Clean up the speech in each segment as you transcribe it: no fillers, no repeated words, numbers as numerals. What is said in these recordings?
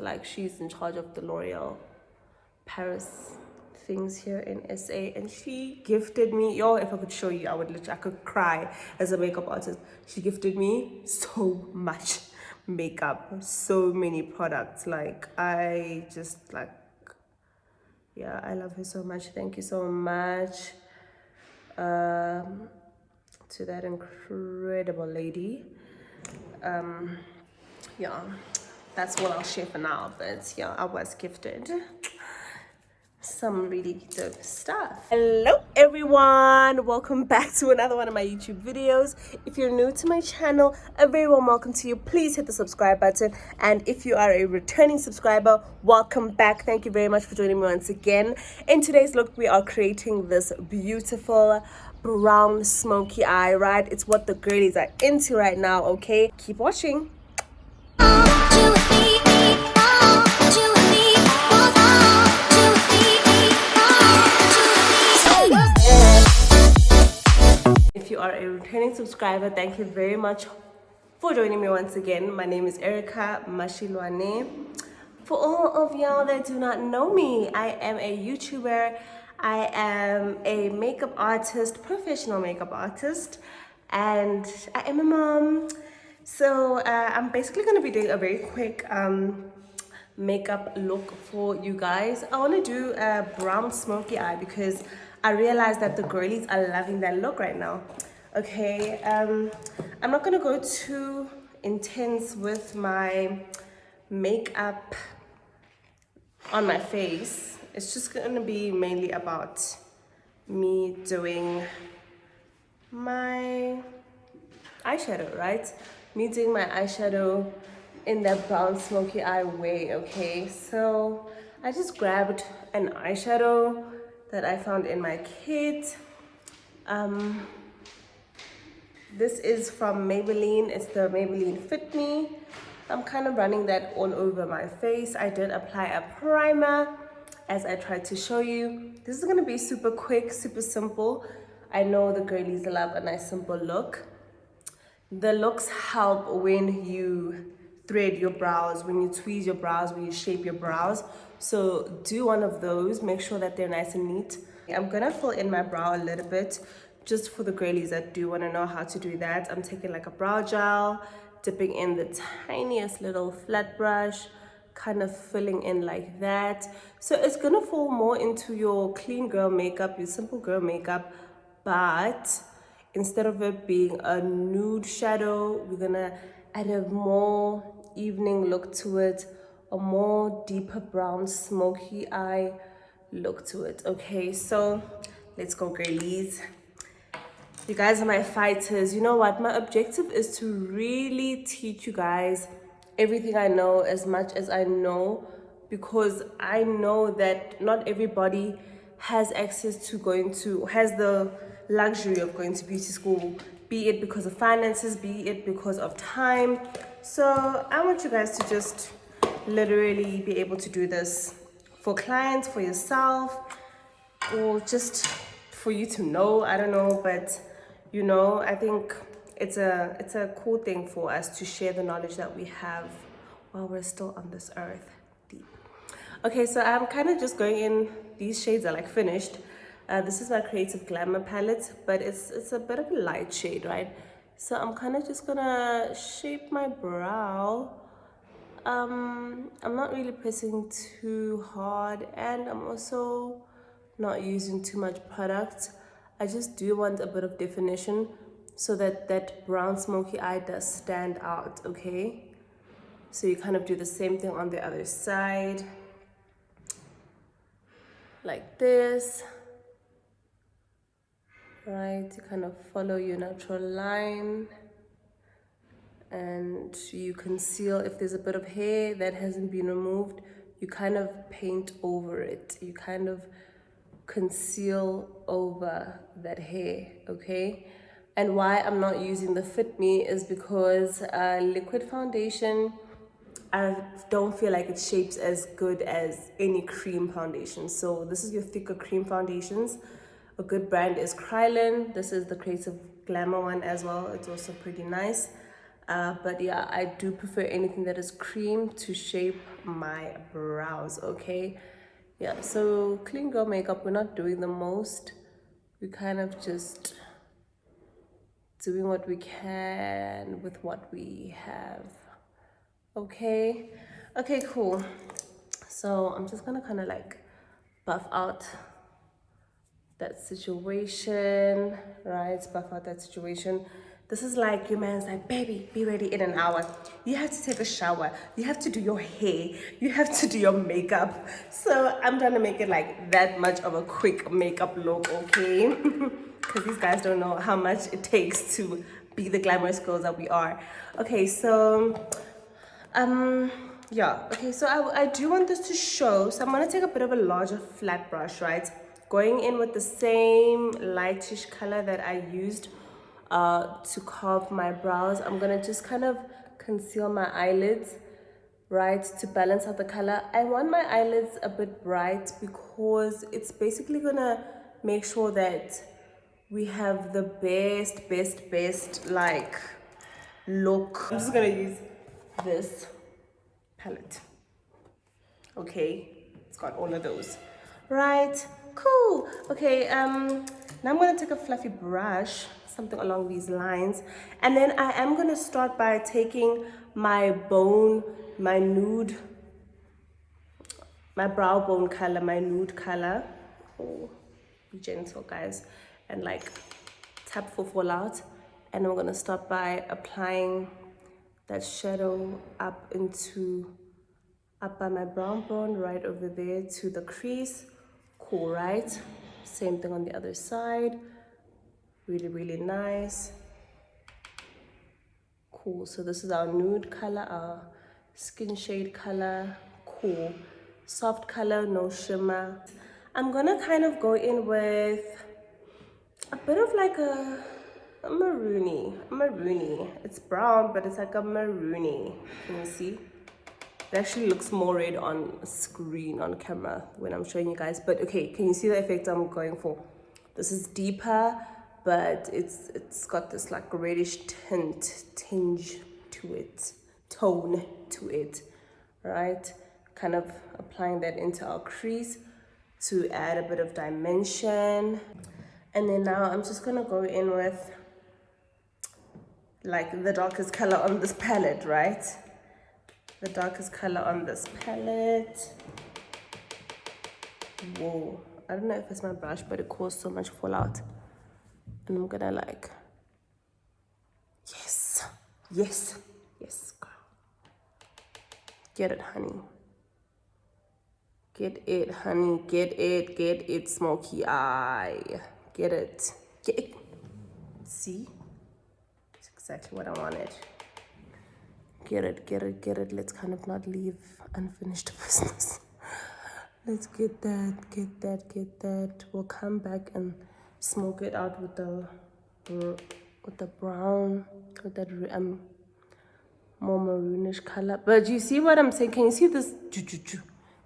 like she's in charge of the L'Oreal Paris things here in SA, and she gifted me, yo, if I could show you, I could cry as a makeup artist. She gifted me so much makeup, so many products. Like, I just like, yeah, I love her so much. Thank you so much to that incredible lady. Yeah, that's what I'll share for now, but yeah, I was gifted some really dope stuff. Hello everyone, welcome back to another one of my YouTube videos. If you're new to my channel, a very warm welcome to you. Please hit the subscribe button, and if you are a returning subscriber, welcome back. Thank you very much for joining me once again. In today's look, we are creating this beautiful brown smoky eye, right? It's what the girlies are into right now. Okay, keep watching. If you are a returning subscriber, thank you very much for joining me once again. My name is Erica Mashilwane. For all of y'all that do not know me, I am a YouTuber. I am a makeup artist, professional makeup artist, and I am a mom. So I'm basically going to be doing a very quick makeup look for you guys. I want to do a brown smoky eye because I realized that the girlies are loving that look right now. Okay, I'm not gonna go too intense with my makeup on my face. It's just gonna be mainly about me doing my eyeshadow, right? Me doing my eyeshadow in that brown smoky eye way. Okay, so I just grabbed an eyeshadow that I found in my kit. This is from Maybelline. It's the Maybelline Fit Me. I'm kind of running that all over my face. I did apply a primer as I tried to show you. This is gonna be super quick, super simple. I know the girlies love a nice simple look. The looks help when you thread your brows, when you tweeze your brows, when you shape your brows. So do one of those, make sure that they're nice and neat. I'm gonna fill in my brow a little bit, just for the girlies that do wanna know how to do that. I'm taking like a brow gel, dipping in the tiniest little flat brush, kind of filling in like that. So it's gonna fall more into your clean girl makeup, your simple girl makeup, but instead of it being a nude shadow, we're gonna add a more evening look to it, a more deeper brown smoky eye look to it. Okay, so let's go, girlies. You guys are my fighters. You know what? My objective is to really teach you guys everything I know, as much as I know, because I know that not everybody has access to has the luxury of going to beauty school, be it because of finances, be it because of time. So I want you guys to just literally be able to do this for clients, for yourself, or just for you to know. I don't know, but you know, I think it's a cool thing for us to share the knowledge that we have while we're still on this earth. Deep. Okay, so I'm kind of just going in. These shades are like finished. This is my Creative Glamour palette, but it's a bit of a light shade, right? So I'm kind of just gonna shape my brow. I'm not really pressing too hard, and I'm also not using too much product. I just do want a bit of definition so that that brown smoky eye does stand out. Okay, so you kind of do the same thing on the other side, like this, right? You kind of follow your natural line, and you conceal. If there's a bit of hair that hasn't been removed, you kind of paint over it. You kind of conceal over that hair. Okay, and why I'm not using the Fit Me is because liquid foundation, I don't feel like it shapes as good as any cream foundation. So this is your thicker cream foundations. A good brand is Krylin. This is the Creative Glamour one as well. It's also pretty nice. But yeah, I do prefer anything that is cream to shape my brows, okay? Yeah, so clean girl makeup, we're not doing the most. We're kind of just doing what we can with what we have. Okay, okay, cool. So I'm just gonna kind of like buff out that situation, right? Buff out that situation. This is like your man's like, baby, be ready in an hour. You have to take a shower. You have to do your hair. You have to do your makeup. So I'm trying to make it like that much of a quick makeup look, okay? Because these guys don't know how much it takes to be the glamorous girls that we are. Okay, so yeah, okay, so I do want this to show. So I'm gonna take a bit of a larger flat brush, right? Going in with the same lightish color that I used to carve my brows. I'm gonna just kind of conceal my eyelids, right, to balance out the color. I want my eyelids a bit bright because it's basically gonna make sure that we have the best like look. I'm just gonna use this palette. Okay, it's got all of those. Right, cool. Okay, now I'm gonna take a fluffy brush, something along these lines, and then I am gonna start by taking my nude, my brow bone color, my nude color. Oh, be gentle, guys, and like tap for fallout. And I'm gonna start by applying that shadow up by my brown bone, right over there to the crease. Cool, right? Same thing on the other side. Really nice. Cool, so this is our nude color, our skin shade color. Cool, soft color, no shimmer. I'm gonna kind of go in with a bit of like a maroony. It's brown, but it's like a maroony. Can you see? It actually looks more red on screen, on camera, when I'm showing you guys. But okay, can you see the effect I'm going for? This is deeper, but it's got this like reddish tinge to it, tone to it, right? Kind of applying that into our crease to add a bit of dimension. And then now I'm just gonna go in with like the darkest color on this palette, right? The darkest color on this palette. Whoa, I don't know if it's my brush, but it caused so much fallout. And I'm gonna like, yes, girl. Get it, honey. Get it, smoky eye. Get it. See? It's exactly what I wanted. Get it. Let's kind of not leave unfinished business. Let's get that. We'll come back and smoke it out with the brown, with that more maroonish color. But you see what I'm saying? Can you see this?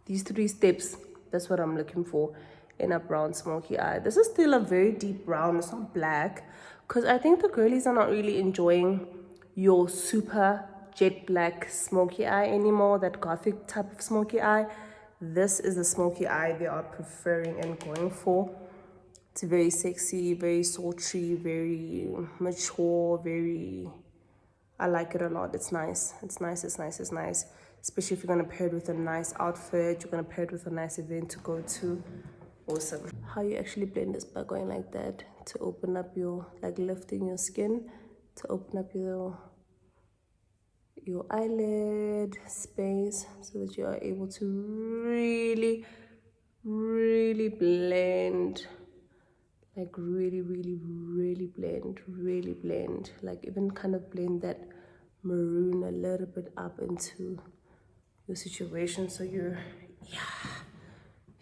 These 3 steps. That's what I'm looking for in a brown smoky eye. This is still a very deep brown. It's not black, because I think the girlies are not really enjoying your super jet black smoky eye anymore, that gothic type of smoky eye. This is the smoky eye they are preferring and going for. It's very sexy, very sultry, very mature, I like it a lot. It's nice. Especially if you're gonna pair it with a nice outfit, you're gonna pair it with a nice event to go to. Awesome. How you actually blend this by going like that to open up your, like lifting your skin to open up your eyelid space so that you are able to really blend, like really blend, like even kind of blend that maroon a little bit up into your situation. So you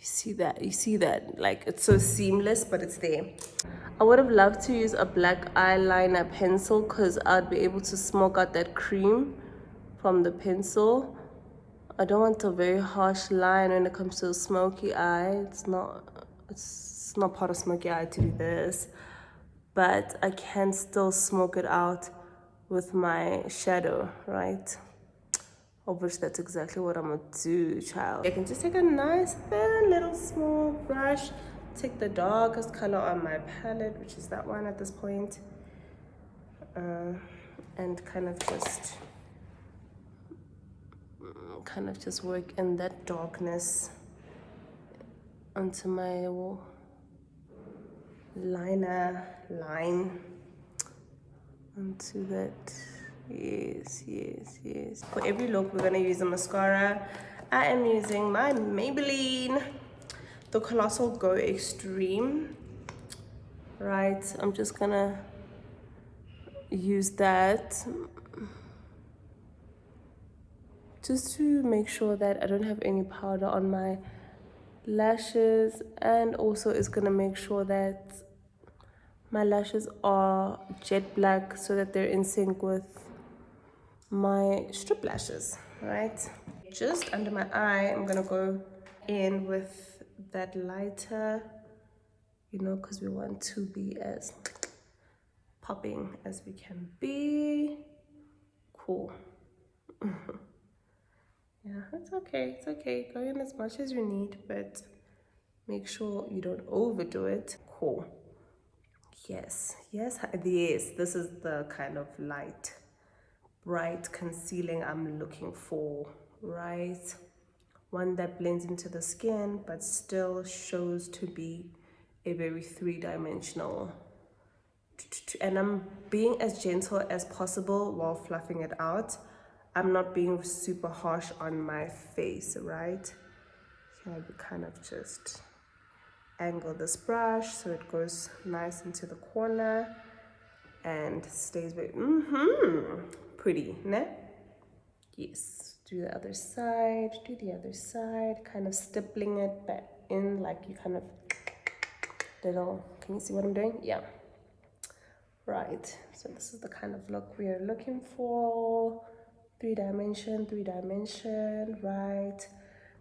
see that like it's so seamless, but it's there. I would have loved to use a black eyeliner pencil because I'd be able to smoke out that cream from the pencil. I don't want a very harsh line when it comes to a smoky eye. It's not part of smoky eye to do this, but I can still smoke it out with my shadow, right? Of which that's exactly what I'm gonna do, child. I can just take a nice thin little small brush, take the darkest color on my palette, which is that one at this point, and kind of just work in that darkness onto my liner line, onto that. Yes, yes, yes. For every look, we're gonna use a mascara. I am using my Maybelline, the Colossal Go Extreme. Right, I'm just gonna use that just to make sure that I don't have any powder on my lashes, and also it's gonna make sure that my lashes are jet black so that they're in sync with my strip lashes, right? Just under my eye, I'm gonna go in with that lighter, you know, because we want to be as popping as we can be. Cool. Yeah, it's okay, it's okay. Go in as much as you need, but make sure you don't overdo it. Cool. Yes, yes, yes. This is the kind of light, bright concealing I'm looking for, right? One that blends into the skin, but still shows to be a very three-dimensional. And I'm being as gentle as possible while fluffing it out. I'm not being super harsh on my face, right? Here we kind of just angle this brush so it goes nice into the corner and stays very pretty, ne? Yes. Do the other side, do the other side, kind of stippling it back in like you kind of little, can you see what I'm doing? Yeah. Right, so this is the kind of look we are looking for. Three dimension, right?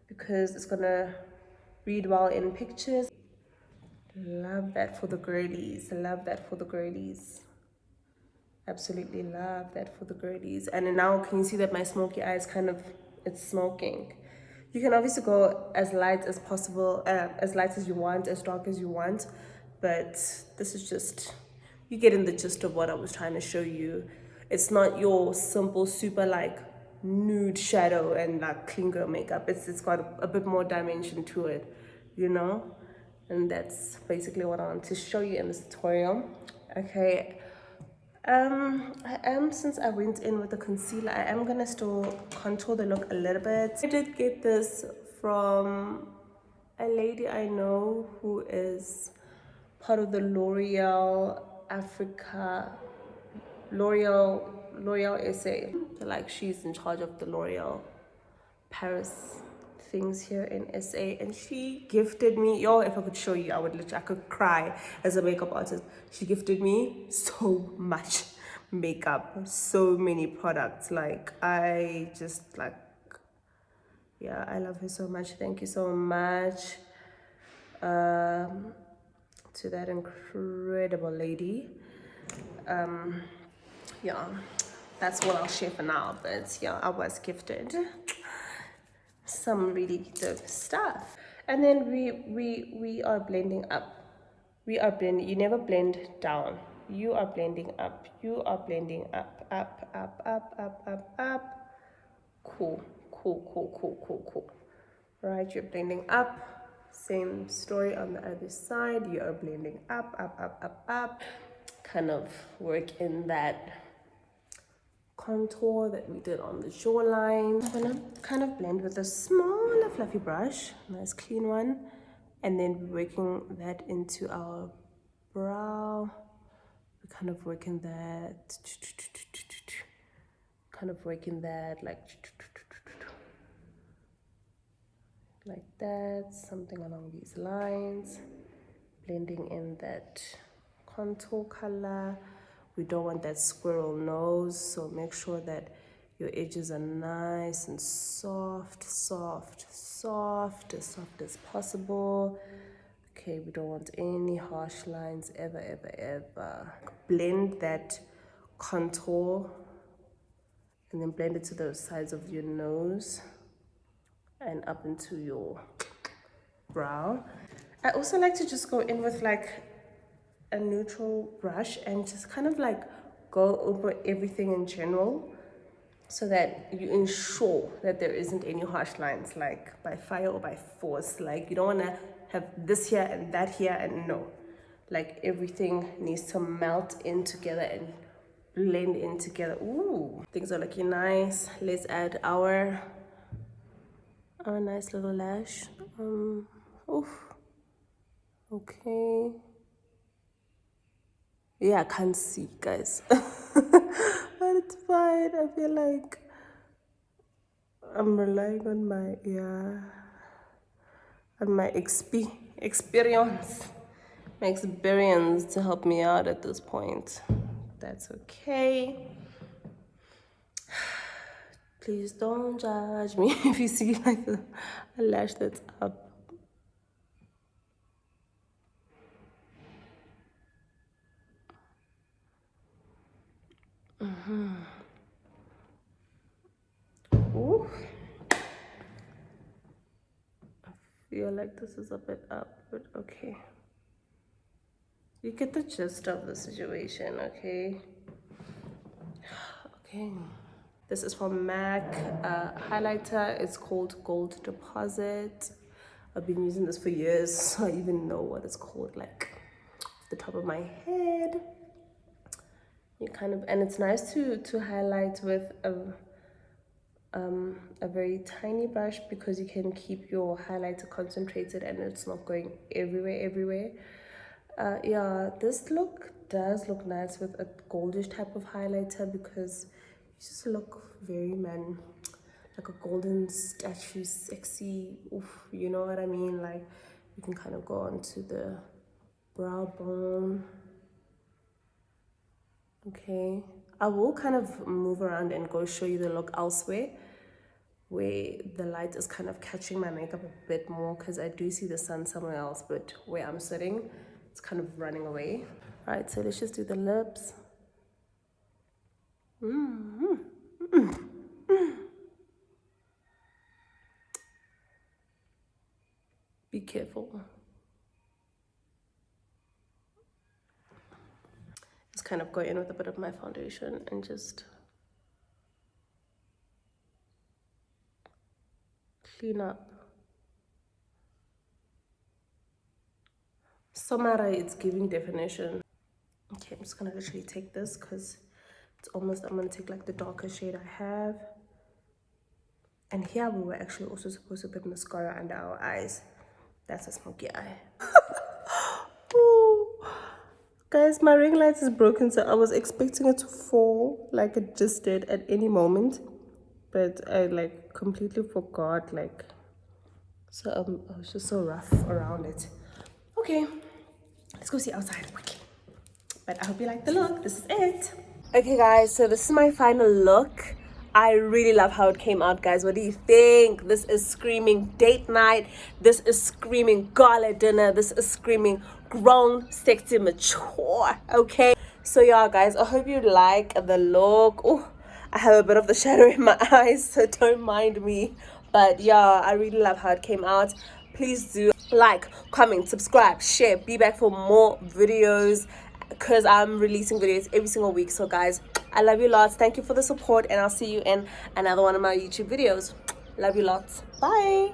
Because it's gonna read well in pictures. Love that for the girlies, love that for the girlies. Absolutely love that for the girlies. And then now can you see that my smoky eye is kind of, it's smoking. You can obviously go as light as possible, as light as you want, as dark as you want, but this is just, you get in the gist of what I was trying to show you. It's not your simple, super like nude shadow and like clean girl makeup. It's got a bit more dimension to it, you know? And that's basically what I want to show you in this tutorial. Okay. Since I went in with the concealer, I am gonna still contour the look a little bit. I did get this from a lady I know who is part of the L'Oreal Africa, L'Oreal SA. Like she's in charge of the L'Oreal Paris things here in SA, and she gifted me, yo, if I could show you, I could cry as a makeup artist. She gifted me so much makeup, so many products. Like I just like, yeah, I love her so much. Thank you so much to that incredible lady. Yeah, that's what I'll share for now, but yeah, I was gifted some really dope stuff. And then we are blending up. We are blending. You never blend down. You are blending up. You are blending up, up. Cool, cool. Right, you're blending up. Same story on the other side. You are blending up. Kind of work in that contour that we did on the jawline. I'm gonna kind of blend with a smaller fluffy brush, nice clean one, and then working that into our brow. We're kind of working that, like that, something along these lines, blending in that contour color. We don't want that squirrel nose, so make sure that your edges are nice and soft, as soft as possible. Okay, we don't want any harsh lines ever. Blend that contour and then blend it to the sides of your nose and up into your brow. I also like to just go in with like a neutral brush and just kind of like go over everything in general, so that you ensure that there isn't any harsh lines, like by fire or by force. Like you don't want to have this here and that here, and no, like everything needs to melt in together and blend in together. Ooh, things are looking nice. Let's add our nice little lash. Oof. Okay. Yeah, I can't see, guys. But it's fine. I feel like I'm relying on my, on my experience. My experience to help me out at this point. That's okay. Please don't judge me if you see like a lash that's up. Ooh. I feel like this is a bit up, but okay. You get the gist of the situation, okay? Okay. This is from MAC highlighter. It's called Gold Deposit. I've been using this for years, so I even know what it's called, like off the top of my head. You kind of, and it's nice to highlight with a very tiny brush, because you can keep your highlighter concentrated and it's not going everywhere. Yeah, this look does look nice with a goldish type of highlighter, because you just look very like a golden statue, sexy. Oof, you know what I mean? Like you can kind of go onto the brow bone. Okay, I will kind of move around and go show you the look elsewhere, where the light is kind of catching my makeup a bit more, because I do see the sun somewhere else, but where I'm sitting, it's kind of running away. All right, so let's just do the lips. Be careful. Just kind of go in with a bit of my foundation and just clean up. Somara, it's giving definition. Okay, I'm just gonna literally take this, because it's almost, I'm gonna take like the darker shade I have. And here we were actually also supposed to put mascara under our eyes. That's a smoky eye. Ooh. Guys, my ring light is broken, so I was expecting it to fall like it just did at any moment, but I like completely forgot, like, so I was just so rough around it. Okay, let's go see outside quickly. But I hope you like the look. This is it. Okay guys, so this is my final look. I really love how it came out, guys. What do you think? This is screaming date night. This is screaming gala dinner. This is screaming grown, sexy, mature. Okay, so yeah guys, I hope you like the look. Oh, I have a bit of the shadow in my eyes, so don't mind me. But yeah, I really love how it came out. Please do like, comment, subscribe, share, be back for more videos, because I'm releasing videos every single week. So guys, I love you lots. Thank you for the support, and I'll see you in another one of my YouTube videos. Love you lots. Bye.